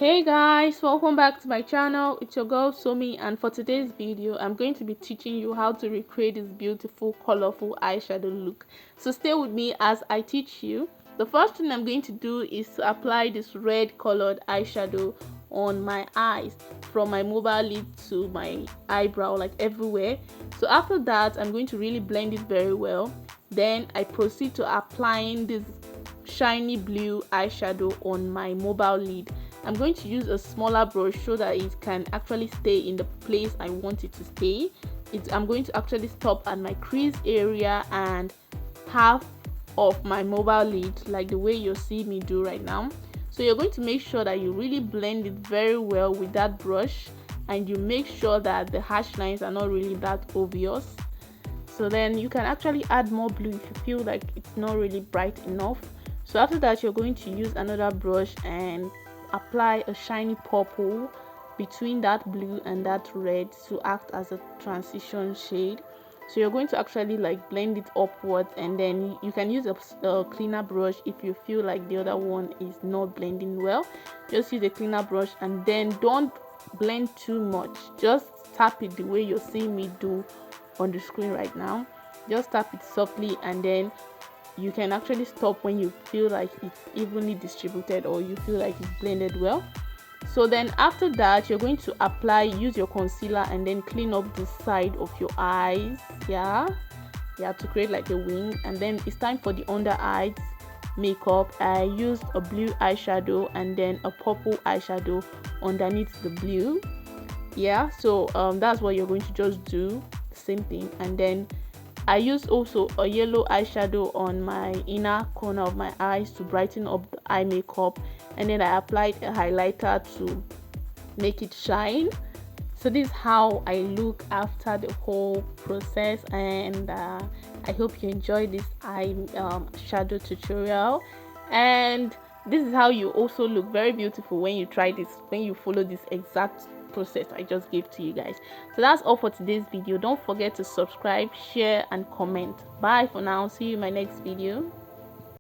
Hey guys, welcome back to my channel. It's your girl Somi, and for today's video I'm going to be teaching you how to recreate this beautiful colorful eyeshadow look. So stay with me as I teach you. The first thing I'm going to do is to apply this red colored eyeshadow on my eyes, from my mobile lid to my eyebrow, like everywhere. So after that I'm going to really blend it very well. Then I proceed to applying this shiny blue eyeshadow on my mobile lid. I'm going to use a smaller brush so that it can actually stay in the place I want it to stay. I'm going to actually stop at my crease area and half of my mobile lid, like the way you see me do right now. So you're going to make sure that you really blend it very well with that brush, and you make sure that the harsh lines are not really that obvious. So then you can actually add more blue if you feel like it's not really bright enough. So after that you're going to use another brush and apply a shiny purple between that blue and that red to act as a transition shade. So you're going to actually like blend it upwards, and then you can use a cleaner brush if you feel like the other one is not blending well. Just use a cleaner brush, and then don't blend too much. Just tap it the way you're seeing me do on the screen right now. Just tap it softly, and then you can actually stop when you feel like it's evenly distributed or you feel like it's blended well. So then after that you're going to use your concealer and then clean up the side of your eyes, to create like a wing. And then it's time for the under eyes makeup. I used a blue eyeshadow and then a purple eyeshadow underneath the blue. So that's what you're going to just do, the same thing. And then I used also a yellow eyeshadow on my inner corner of my eyes to brighten up the eye makeup, and then I applied a highlighter to make it shine. So this is how I look after the whole process, and I hope you enjoy this eye shadow tutorial. And this is how you also look very beautiful when you try this, when you follow this exact process I just gave to you guys. So that's all for today's video. Don't forget to subscribe, share and comment. Bye for now. See you in my next video.